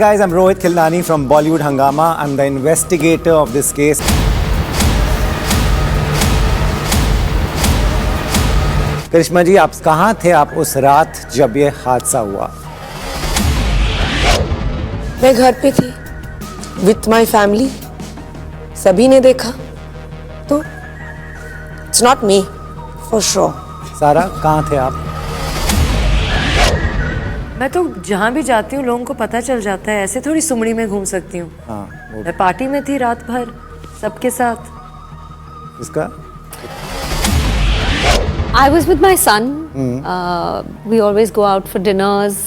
Guys, I'm Rohit Khilnani from Bollywood Hungama. I'm the investigator of this case. करिश्मा जी, आप कहाँ थे आप उस रात जब ये हादसा हुआ? मैं घर पे थी विथ माई फैमिली। सभी ने देखा तो it's not me for sure. सारा, कहाँ थे आप? मैं तो जहाँ भी जाती हूँ लोगों को पता चल जाता है, ऐसे थोड़ी सुमड़ी में घूम सकती हूँ। हाँ, मैं पार्टी में थी रात भर सबके साथ। इसका? I was with my son. We always go out for dinners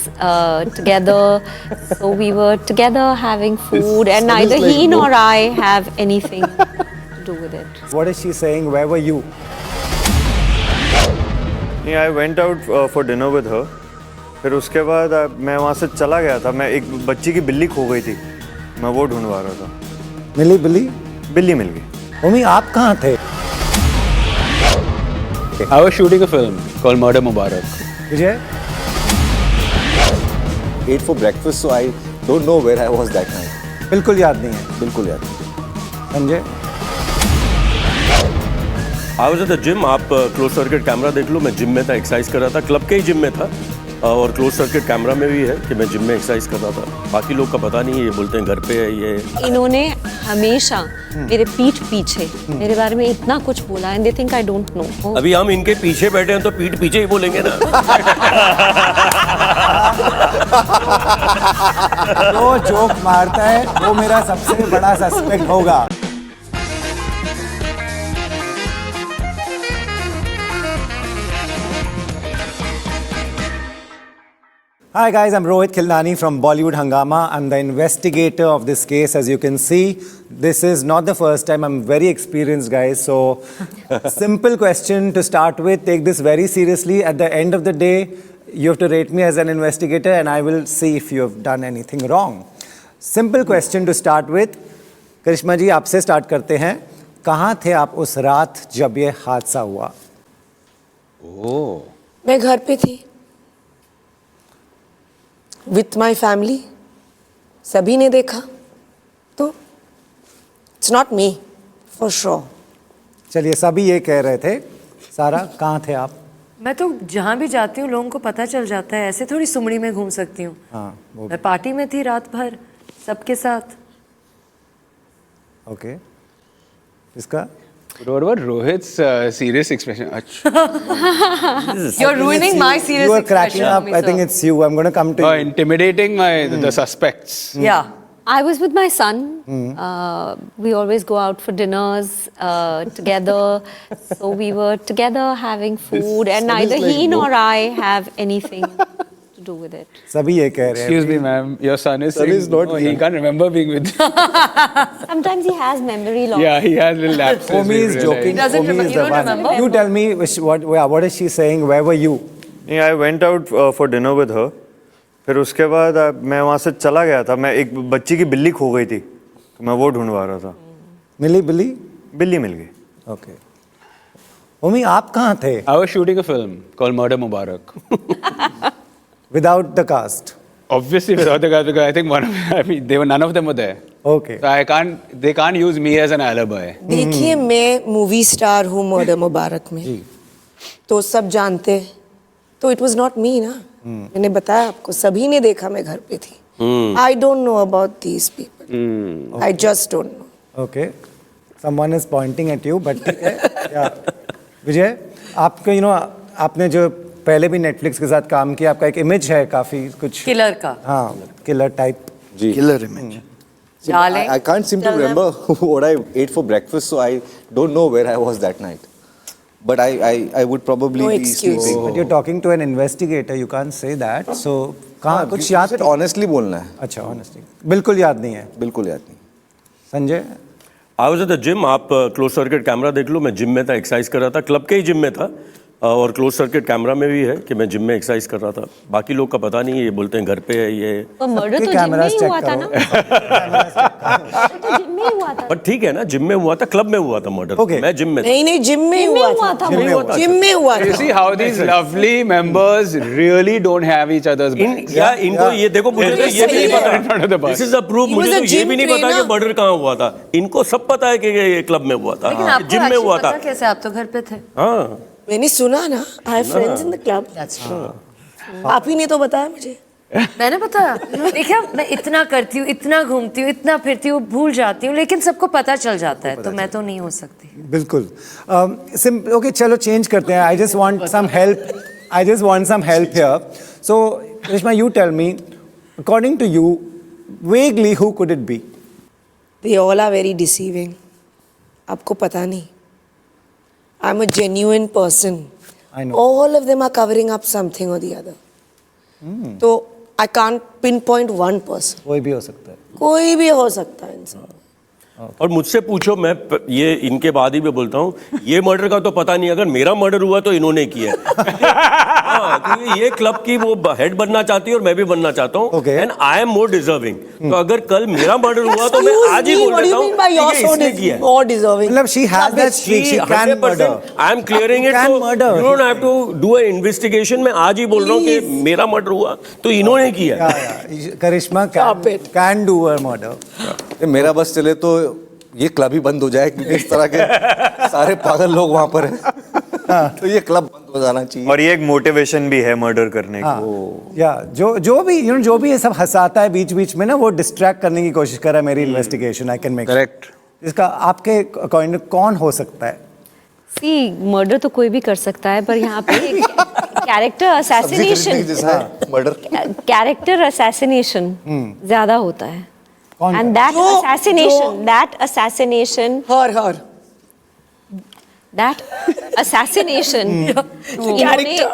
together. So we were together having food, and neither he nor I have anything to do with it. What is she saying? Where were you? I went out for dinner with her. फिर उसके बाद मैं वहाँ से चला गया था। मैं एक बच्ची की बिल्ली खो गई थी, मैं वो ढूंढवा रहा था। मिली बिल्ली? बिल्ली मिल गई। मम्मी, आप कहाँ थे? I was shooting a film called Murder Mubarak. Vijay? Ate for breakfast, so I don't know where I was that night. बिल्कुल याद नहीं है। बिल्कुल याद नहीं। Sanjay? I was at the gym. आप क्लोज सर्किट कैमरा देख लो, मैं जिम में था, एक्सरसाइज कर रहा था, क्लब के ही जिम में था, और क्लोज सर्किट कैमरा में भी है कि मैं जिम में एक्सरसाइज कर रहा था। बाकी लोग का पता नहीं है, ये बोलते हैं घर पे है ये। इन्होंने हमेशा मेरे पीठ पीछे मेरे बारे में इतना कुछ बोला, and they think I don't know. अभी हम इनके पीछे बैठे हैं तो पीठ पीछे ही बोलेंगे ना। जो जोक मारता है वो मेरा सबसे बड़ा सस्पेक्ट होगा। Hi guys, I'm Rohit Khilnani from Bollywood Hungama. I'm the investigator of this case. As you can see, this is not the first time. I'm very experienced, guys. So, simple question to start with. Take this very seriously. At the end of the day, you have to rate me as an investigator and I will see if you have done anything wrong. Simple question to start with. करिश्मा जी, आपसे start करते हैं। कहाँ थे आप उस रात जब ये हादसा हुआ? मैं घर पे थी विथ माई फैमिली। सभी ने देखा तो it's not me for sure. चलिए, सभी ये कह रहे थे। सारा, कहाँ थे आप? मैं तो जहाँ भी जाती हूँ लोगों को पता चल जाता है, ऐसे थोड़ी सुमड़ी में घूम सकती हूँ। हाँ, वो मैं पार्टी में थी रात भर सबके साथ। ओके। इसका? What about Rohit's serious expression? You're ruining my serious You are cracking expression up. on me, I think sir. it's you. I'm going to come to you. Intimidating the suspects. Yeah. I was with my son. We always go out for dinners together. So we were together having food, and neither he nor I have anything to do with it. सभी ये कह रहे हैं। Excuse me, ma'am. Your son is saying, is not no, he can't remember being with you. Sometimes he has memory loss. Yeah, he has little lapses. Omi is we joking. realize. doesn't Omi remember- is you the don't one. remember? You tell me what is she saying? Where were you? I went out for dinner with her. फिर उसके बाद मैं वहाँ से चला गया था। मैं एक बच्ची की बिल्ली खो गई थी, तो मैं वो ढूंढवा रहा था। मिली बिल्ली? बिल्ली मिल गई। Okay. ओमी, आप कहाँ थे? I was shooting a film called Murder Mubarak. Without the cast. Obviously without the guys, because I think none of them were there. Okay. So they can't use me as an alibi. देखिए, मैं movie star हूँ murder मुबारक में, तो सब जानते। तो it was not me ना। मैंने बताया आपको, सभी ने देखा मैं घर पे थी। I don't know about these people. I just don't know. Okay. Someone is pointing at you, but ठीक है। Yeah. विजय, आपको आपने जो पहले भी नेटफ्लिक्स के साथ काम किया, आपका एक इमेज है काफी कुछ किलर का। हाँ, killer type. Killer image. So I can't seem to remember what I ate for breakfast, so I don't know where I was that night. But I would probably No be excuse. sleeping. But you're talking to an investigator, you can't say that. So कहाँ कुछ You याद? said honestly बोलना है। अच्छा, honestly. बिल्कुल याद नहीं है। बिल्कुल याद नहीं। Sanjay? I was at the gym. आप क्लोज सर्किट कैमरा देख लो, मैं जिम में था, एक्सरसाइज कर रहा था, क्लब के ही जिम में था, और क्लोज सर्किट कैमरा में भी है कि मैं जिम में एक्सरसाइज कर रहा था। बाकी लोग का पता नहीं, ये बोलते हैं घर पे है ये। तो मर्डर तो जिम में कैमरास ही चेक हुआ था ना। तो जिम में ही हुआ था। पर ठीक है ना, जिम में हुआ था, क्लब में हुआ था मर्डर। Okay. मैं जिम में था। नहीं जिम में जिम में हुआ हुआ था था। जिम में हुआ You था see how these lovely members really don't have each other's backs. इनको ये देखो, मुझे तो ये भी नहीं In front of the पता। bus. This is the proof. He मुझे was a तो ये gym भी नहीं पता कि trainer. मर्डर कहाँ हुआ था। इनको सब पता है कि ये क्लब में हुआ लेकिन था, आपको जिम में actually हुआ पता था। कैसे? आप तो घर पे थे। हाँ, मैंने सुना ना, I have friends in the club. आप ही ने तो बताया मुझे। मैंने बताया। देखिए मैं इतना करती हूँ, इतना घूमती हूँ, इतना फिरती हूँ, भूल जाती हूँ, लेकिन सबको पता चल जाता है, तो मैं तो नहीं हो सकती। बिल्कुल। ओके चलो चेंज करते हैं। I just want some help here. So Karishma, you tell me, according to you, vaguely who could it be? They all are very deceiving. आपको पता नहीं। I'm a genuine person. I know. All of them are covering up something or the other. तो I can't pinpoint one person. कोई भी हो सकता है। कोई भी हो सकता है इंसान। और मुझसे पूछो, मैं ये इनके बाद ही मैं बोलता हूँ, ये मर्डर का तो पता नहीं, अगर मेरा मर्डर हुआ तो इन्होंने किया है। हाँ, क्योंकि ये क्लब की वो हेड बनना चाहती है और मैं भी बनना चाहता हूँ, Okay. And I am more deserving. तो अगर कल मेरा मर्डर हुआ तो मैं आज ही बोल देता हूँ कि ये इसने किया है। More deserving. मतलब she has that streak, she can murder. I am clearing it. Can So murder. you don't have to do an investigation. मैं आज ही बोल रहा हूँ कि मेरा मर्डर हुआ तो इन्होंने किया है। करिश्मा Stop it. can do a murder. ये मेरा बस चले तो ये क्लब ही बंद हो जाए, क्योंकि इस तरह के सारे पागल लोग वहां पर हैं। तो ये क्लब बंद हो जाना चाहिए। और ये एक मोटिवेशन भी है मर्डर करने की। या जो भी ये सब हंसाता है बीच बीच में ना, वो डिस्ट्रैक्ट करने की कोशिश कर रहा है मेरी investigation. I can make Correct. इसका आपके अकॉर्डिंग कौन हो सकता है? सी मर्डर तो कोई भी कर सकता है, पर यहाँ पे character assassination murder character assassination ज्यादा होता है। कौन? एंड दैट जो- assassination Her. दैट असैसिनेशन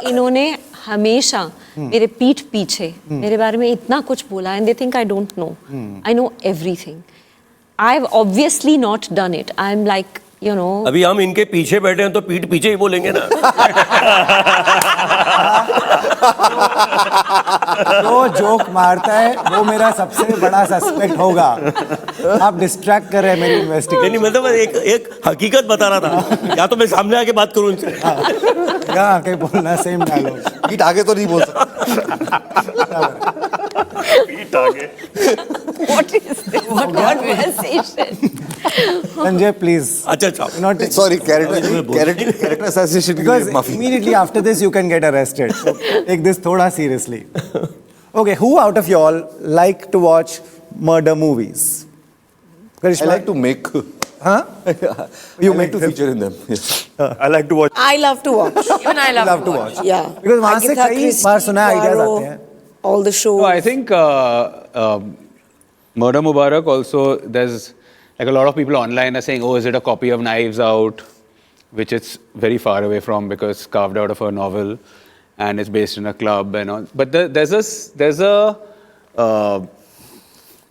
इन्होंने हमेशा मेरे पीठ पीछे मेरे बारे में इतना कुछ बोला, and they think I don't know. I know everything. I have obviously not done it. I am like you know. अभी हम इनके पीछे बैठे हैं तो पीठ पीछे ही बोलेंगे ना। जो जोक मारता है वो मेरा सबसे बड़ा सस्पेक्ट होगा। आप डिस्ट्रैक्ट कर रहे हैं मेरी इन्वेस्टिगेशन। नहीं, मतलब एक हकीकत बता रहा था, या तो मैं सामने आके बात करूं इनसे। यहाँ आके बोलना सेम डायलॉग। पीठ आगे तो नहीं बोल सकता। पीठ आगे। What is this conversation? Sanjay please अच्छा not सॉरी, कैरेक्टर असैसिनेशन के because लिए माफी। immediately after this you can get arrested. So take this थोड़ा seriously. Okay, who out of y'all like to watch murder movies? I Karishma? like to make. Huh? You make to feature in them. Yes. I like to watch. I love to watch. Even I love to watch. Yeah. Because वहाँ से Agatha कई Christie, बार सुना है ideas Poirot, आते हैं। all the shows. No, I think Murder Mubarak also, there's like a lot of people online are saying, oh, is it a copy of Knives Out? Which it's very far away from because it's carved out of a novel and it's based in a club and all. But there's a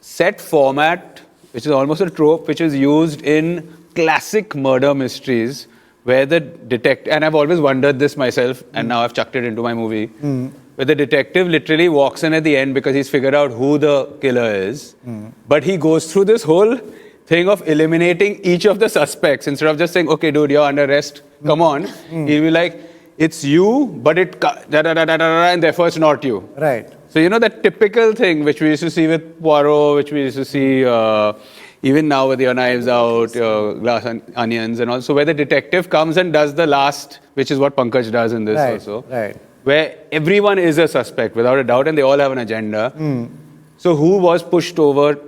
set format, which is almost a trope, which is used in classic murder mysteries where the detective, and I've always wondered this myself, and now I've chucked it into my movie, where the detective literally walks in at the end because he's figured out who the killer is, but he goes through this whole thing of eliminating each of the suspects instead of just saying, okay, dude, you're under arrest, come on. He'll be like, it's you, but and therefore it's not you. Right. So, you know, that typical thing which we used to see with Poirot, which we used to see even now with your Knives Out, your Glass Onions and all. So where the detective comes and does the last, which is what Pankaj does in this Right, also. right. Where everyone is a suspect without a doubt and they all have an agenda. So who was pushed over,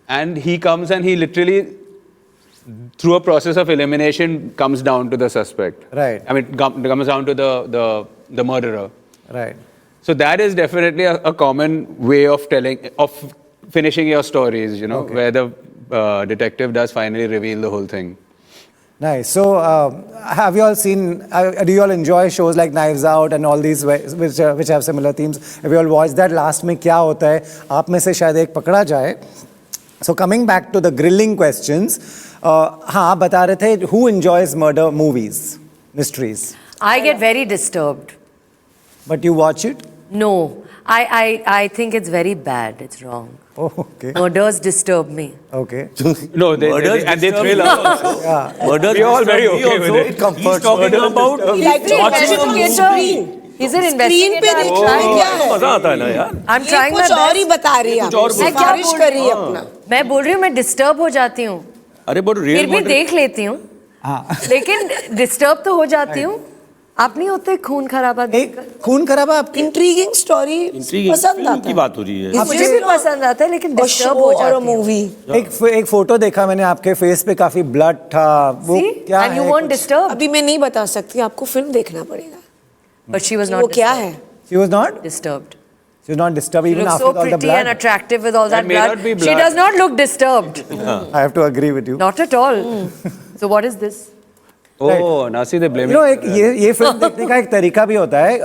and he comes and he literally, through a process of elimination, comes down to the suspect. Right. I mean, comes down to the murderer. Right. So that is definitely a common way of finishing your stories, you know, Okay. where the detective does finally reveal the whole thing. Nice. So, have you all seen? Do you all enjoy shows like Knives Out and all these which have similar themes? Have you all watched that? Last में क्या होता है? आप में से शायद एक पकड़ा जाए. So coming back to the grilling questions, हाँ आप बता रहे थे who enjoys murder movies, mysteries? I get very disturbed. But you watch it? No, I think it's very bad. It's wrong. Oh, okay. Murders disturb me. Okay. No, and they thrill us. Murders We are all very disturb me okay with also. it. He's talking about Like to Investigator. He's an screen पे investigator. दिखाएं क्या है मजा आता है ना यार. I'm ये trying my कुछ और ही best. बता रही है कुछ और आपको, मैं क्या सिफारिश बोल कर रही है रही अपना मैं बोल रही हूँ मैं डिस्टर्ब हो जाती हूँ अरे बट फिर रियल भी देख लेती हूँ लेकिन डिस्टर्ब तो हो जाती हूँ आप नहीं होते खून खराबा एक देखकर खून खराबा आपकी इंट्रीगिंग स्टोरी पसंद आता की है बात हो रही है. मुझे भी पसंद आता है लेकिन डिस्टर्ब हो और जाती हूँ मूवी एक फोटो देखा मैंने आपके फेस पे काफी ब्लड था वो See? क्या And you है weren't disturbed अभी मैं नहीं बता सकती आपको फिल्म देखना पड़ेगा but she was वो not क्या है she was not disturbed disturbed she even looks after so all the pretty blood and attractive with all that may blood not be she blood. does not look disturbed I have to agree with you not at all so what is this Oh, now see they blame you know एक ये film देखने का एक तरीका भी होता है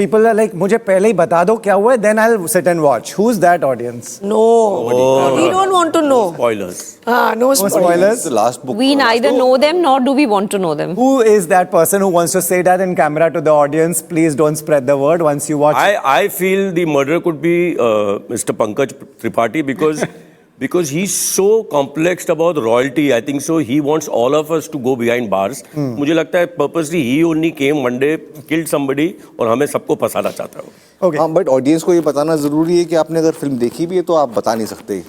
people are like मुझे पहले ही बता दो क्या हुआ है then I'll sit and watch who's that audience no we don't want to know Spoilers. हाँ no no spoilers spoilers The last book. We neither know them nor do we want to know them. who is that person who wants to say that in camera to the audience please don't spread the word once you watch I feel the murderer could be Mr. Pankaj Tripathi because he's so complexed about royalty. I think so. He wants all of us to go behind bars. मुझे लगता है purposely he only came one day, killed somebody और हमें सबको फंसाना चाहता है. okay हाँ but audience को ये बताना जरूरी है कि आपने अगर फिल्म देखी भी है तो आप बता नहीं सकते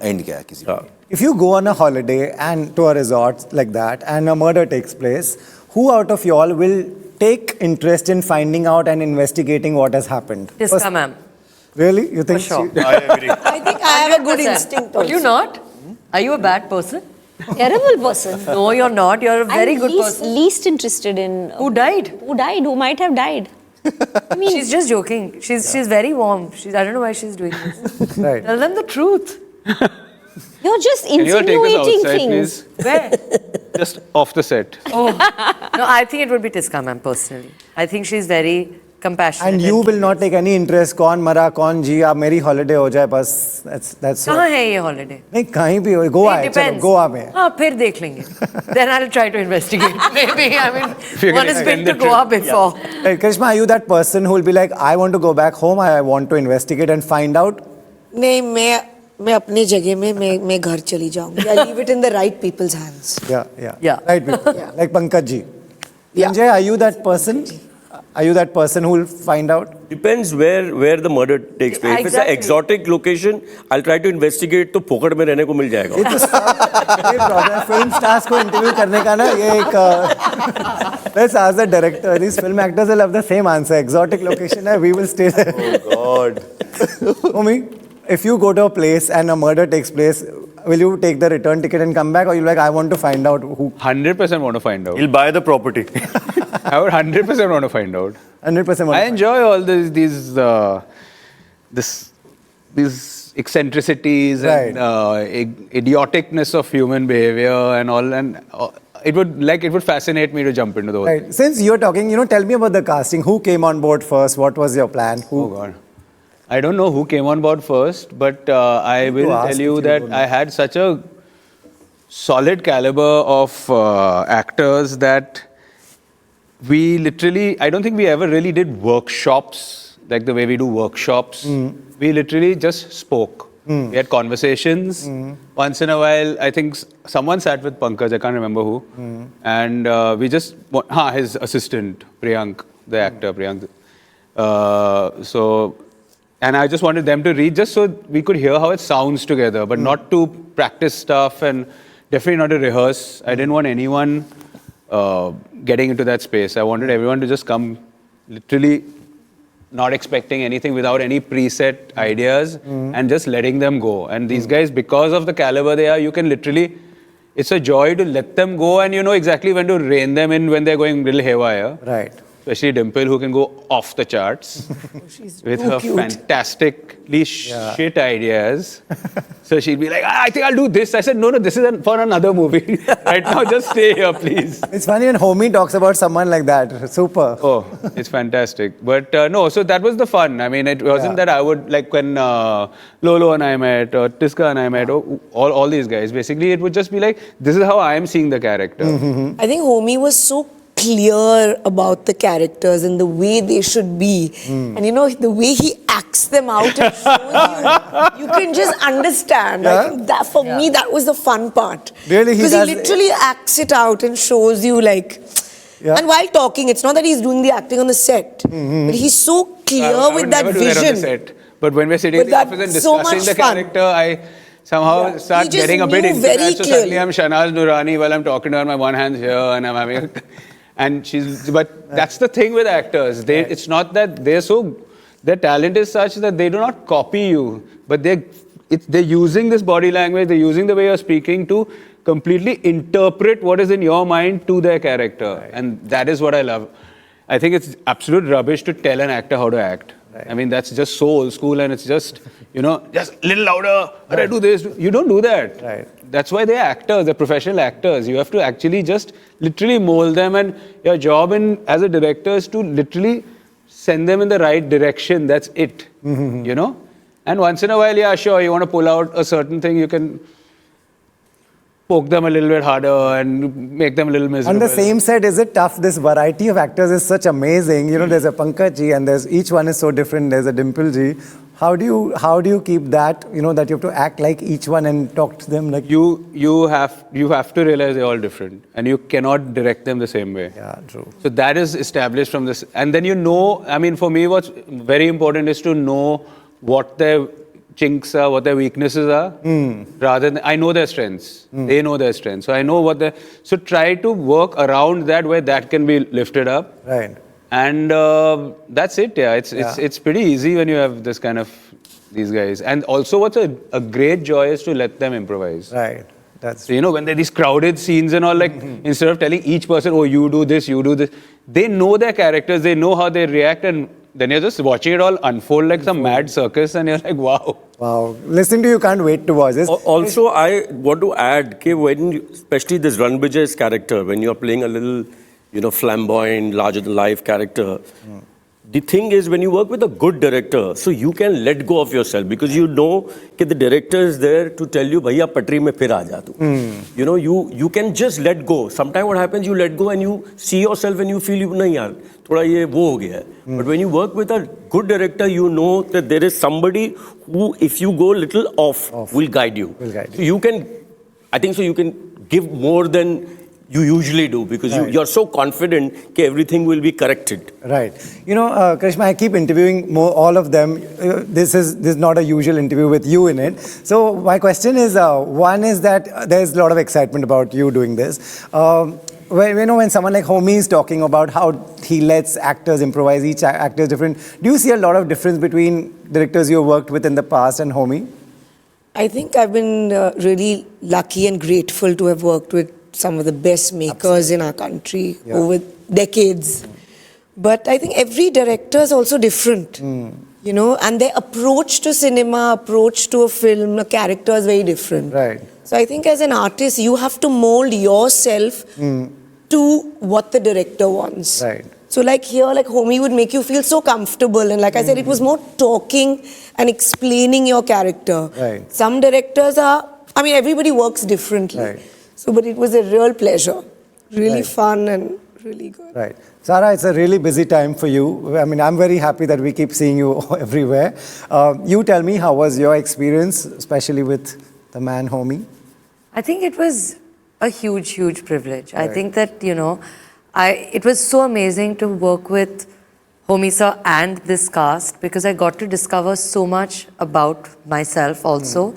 एंड क्या है किसी का. if you go on a holiday and to a resort like that and a murder takes place who out of y'all will take interest in finding out and investigating what has happened Tiska ma'am really you think For sure. she- I agree. I think I have a good 100%. instinct Are you also. not are you a bad person Terrible person. no you're not you're a very I'm good least, person least interested in who died who died, who might have died. I mean, she's just joking she's very warm I don't know why she's doing this right tell them the truth you're just Can you all take us insinuating outside, things. please? where Just off the set. no I think it would be Tiska ma'am personally I think she's very compassionate and you will not take any interest कौन मरा कौन जी आप मेरी holiday हो जाए बस that's कहाँ है ये holiday नहीं कहीं भी हो गोवा है चलो depends गोवा में हाँ फिर देख लेंगे then I'll try to investigate maybe I mean you're one gonna has been extend to the Goa trip. before Right, Karishma, are you that person who will be like, I want to go back home, I want to investigate and find out? नहीं मैं अपने जगह में मैं घर चली जाऊंगी I leave it in the right people's hands Yeah. Right, people. Like Pankaj ji. Yeah. Sanjay, are you that person? Are you that person who will find out? Depends where the murder takes place. If it's an Exactly. exotic location, I'll try to investigate. तो फोकट में रहने को मिल जाएगा. ये problem film stars को interview करने का ना ये एक let's ask the director. These film actors will have the same answer. Exotic location है, we will stay there. God. Omi, if you go to a place and a murder takes place, will you take the return ticket and come back, or you like I want to find out who? 100% want to find out. He'll buy the property. I would 100% want to find out. 100%. I enjoy all these eccentricities Right. and idioticness of human behavior and all, and it would fascinate me to jump into the whole thing. Right. Since you're talking, tell me about the casting. Who came on board first? What was your plan? Who? Oh God. I don't know who came on board first, but I will ask tell if you you that don't I had such a solid caliber of actors that we literally, I don't think we ever really did workshops like the way we do workshops. We literally just spoke. We had conversations. Once in a while, I think someone sat with Pankaj, I can't remember who. And we just, his assistant, Priyank, the actor, Priyank. And I just wanted them to read just so we could hear how it sounds together, but not to practice stuff and definitely not to rehearse. I didn't want anyone getting into that space. I wanted everyone to just come literally not expecting anything without any preset ideas and just letting them go. And these guys, because of the caliber they are, you can literally, it's a joy to let them go and you know exactly when to rein them in when they're going little haywire. Right. Especially Dimple, who can go off the charts with her fantastically shit ideas. So she'd be like, I think I'll do this. I said, no, this is for another movie. Right now, just stay here, please. It's funny when Homie talks about someone like that. Super. Oh, it's fantastic. But no, so that was the fun. I mean, it wasn't that I would, like when Lolo and I met, or Tiska and I met, or all these guys, basically it would just be like, this is how I am seeing the character. I think Homie was so clear about the characters and the way they should be. And you know, the way he acts them out and shows you can just understand. I think that for me, that was the fun part. Really, he because does- he literally acts it out and shows you like. Yeah. And while talking, it's not that he's doing the acting on the set, but he's so clear I with would that never do that on the vision. set. But when we're sitting But in the office and that's so discussing much the fun. character, I somehow Yeah. start He just getting a bit knew into very that. So suddenly clearly. I'm Shanaz Nurani while I'm talking to her, my one hand's here and I'm having and she's, but that's the thing with actors. It's not that their talent is such that they do not copy you, but they're using this body language, they're using the way you're speaking to completely interpret what is in your mind to their character. Right. And that is what I love. I think it's absolute rubbish to tell an actor how to act. Right. I mean, that's just so old school and it's just, just a little louder, right. Do this. You don't do that. Right. That's why they're actors, they're professional actors. You have to actually just literally mold them, and your job as a director is to literally send them in the right direction. That's it, And once in a while, yeah, sure, you want to pull out a certain thing, you can poke them a little bit harder and make them a little miserable. On the same set, is it tough? This variety of actors is such amazing. There's a Pankaj ji and each one is so different. There's a Dimple ji. How do you keep that, that you have to act like each one and talk to them like... You have to realize they're all different and you cannot direct them the same way. Yeah, true. So that is established from this. And then for me, what's very important is to know what their chinks are, what their weaknesses are, rather than, I know their strengths. They know their strengths. So I know so try to work around that where that can be lifted up. Right. And that's it, yeah. It's pretty easy when you have this kind of, these guys. And also what's a great joy is to let them improvise. Right. That's So, when there are these crowded scenes and all, instead of telling each person, oh, you do this, they know their characters, they know how they react, and then you're just watching it all unfold like some mad circus, and you're like, wow. Wow. Listening to you, can't wait to watch this. Also, I want to add, especially this Ranbijay's character, when you're playing a little, flamboyant, larger-than-life character, the thing is, when you work with a good director, so you can let go of yourself because you know that the director is there to tell you, "Bhaiya, patri mein phir aa ja tu." You can just let go. Sometimes what happens, you let go and you see yourself and you feel, "Nahi yaar, thoda ye wo ho gaya hai." But when you work with a good director, you know that there is somebody who, if you go a little off, will guide you. So you can, I think so, you can give more than you usually do because you're so confident that everything will be corrected. Right. Karishma, I keep interviewing all of them. This is not a usual interview with you in it. So my question is, one is that there's a lot of excitement about you doing this. When someone like Homie is talking about how he lets actors improvise, each actor is different. Do you see a lot of difference between directors you worked with in the past and Homie? I think I've been really lucky and grateful to have worked with some of the best makers in our country over decades. But I think every director is also different, and their approach to cinema, approach to a film, a character is very different. Right. So I think as an artist, you have to mold yourself to what the director wants. Right. So like here, like Homie would make you feel so comfortable. And like I said, it was more talking and explaining your character. Right. Some directors everybody works differently. Right. So, but it was a real pleasure. Really fun and really good. Right. Sara, it's a really busy time for you. I mean, I'm very happy that we keep seeing you everywhere. You tell me, how was your experience, especially with the man Homie? I think it was a huge, huge privilege. I think that, it was so amazing to work with Homie sir and this cast because I got to discover so much about myself also.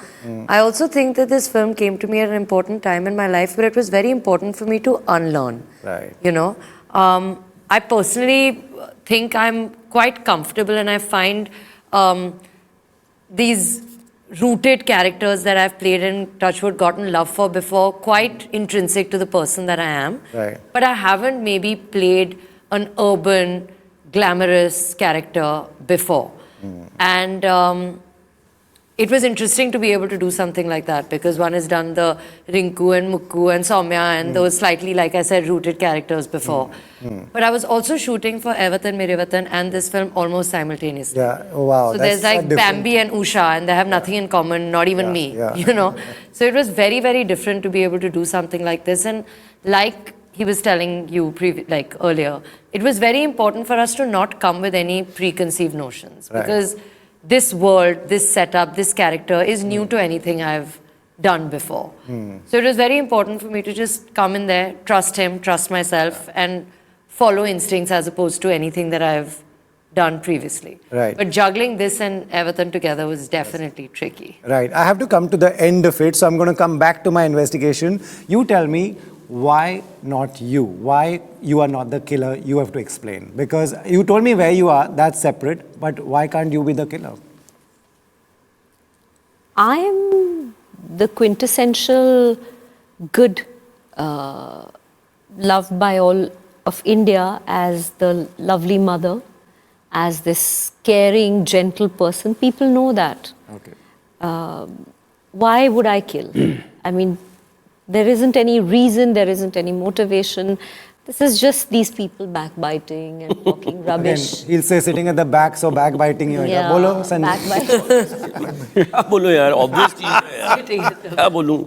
I also think that this film came to me at an important time in my life where it was very important for me to unlearn. Right. I personally think I'm quite comfortable and I find these rooted characters that I've played in Touchwood, gotten love for before, quite intrinsic to the person that I am. Right. But I haven't maybe played an urban, glamorous character before. And it was interesting to be able to do something like that because one has done the Rinku and Mukku and Soumya and those slightly, like I said, rooted characters before. But I was also shooting for Ye Watan Mere Watan and this film almost simultaneously. Yeah, oh, wow. So there's like Bambi and Usha and they have nothing in common, not even me, So it was very, very different to be able to do something like this. And like he was telling you like earlier, it was very important for us to not come with any preconceived notions, because this world, this setup, this character is new to anything I've done before. So it was very important for me to just come in there, trust him, trust myself, and follow instincts as opposed to anything that I've done previously. Right. But juggling this and Everton together was definitely tricky. Right. I have to come to the end of it, so I'm going to come back to my investigation. You tell me, why not you? Why you are not the killer? You have to explain. Because you told me where you are, that's separate, but why can't you be the killer? I am the quintessential good, loved by all of India as the lovely mother, as this caring, gentle person. People know that. Okay. Why would I kill? I mean, there isn't any reason, there isn't any motivation. This is just these people backbiting and talking Again, rubbish. he'll say sitting at the back, so backbiting you. Yeah, Bolo, Sanjay. backbiting. क्या बोलो यार obvious चीज है यार क्या बोलूं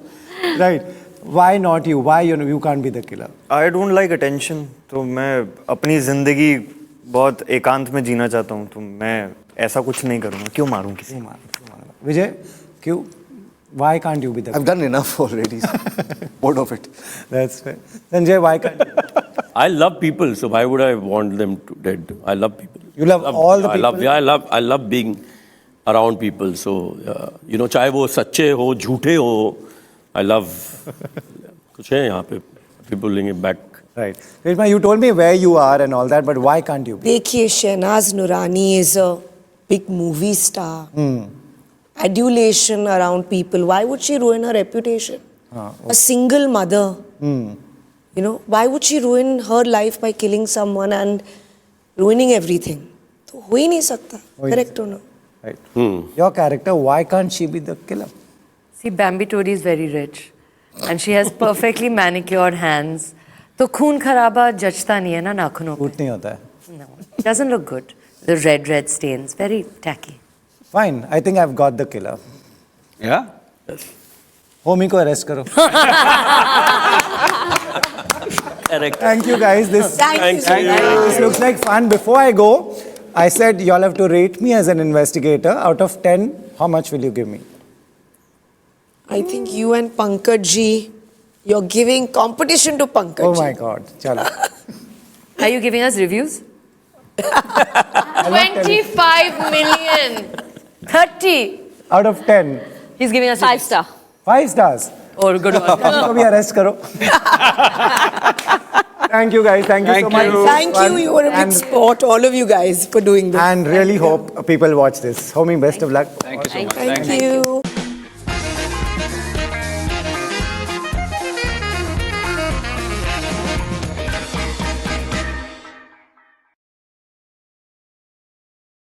Right. Why not you? Why you can't be the killer? I don't like attention. तो मैं अपनी जिंदगी बहुत एकांत में जीना चाहता हूँ, तो मैं ऐसा कुछ नहीं करूँगा. क्यों मारूँ किसी को? Vijay, क्यों? Why can't you be the I've done enough already. Bored of it. That's fair. Sanjay, why can't you? I love people, so why would I want them to dead? I love people. You love all the people? I love being around people. So you know, चाहे वो सच्चे हो, झूठे हो, I love. कुछ है यहाँ पे people bring it back. Right. Reshma, you told me where you are and all that, but why can't you be? देखिए, Shehnaz Nurani is a big movie star. Adulation around people. Why would she ruin her reputation? A single mother. You know, why would she ruin her life by killing someone and ruining everything? तो हो ही नहीं सकता. Correct or no? Right. Your character, why can't she be the killer? See, Bambi Todi is very rich and she has perfectly manicured hands. तो खून खराबा जचता नहीं है ना नाखूनों पे. Shoot नहीं होता है. No, it doesn't look good. The red stains, very tacky. Fine, I think I've got the killer. Yeah? Homie को arrest करो. Correct. Thank you guys. Thank you. This looks like fun. Before I go, I said y'all have to rate me as an investigator. Out of 10, how much will you give me? I think you and Pankaj ji, you're giving competition to Pankaj Oh ji. my God. Chalo. Are you giving us reviews? 25 million. 30. Out of 10, He's giving us 5 reviews. star. 5 stars. Oh, good one. उसको भी arrest करो. Thank you guys. Thank you so much. Thank you. You were a big sport, all of you guys, for doing this. And really hope people watch this. Homie, best of luck. Thank you so much. Thank you.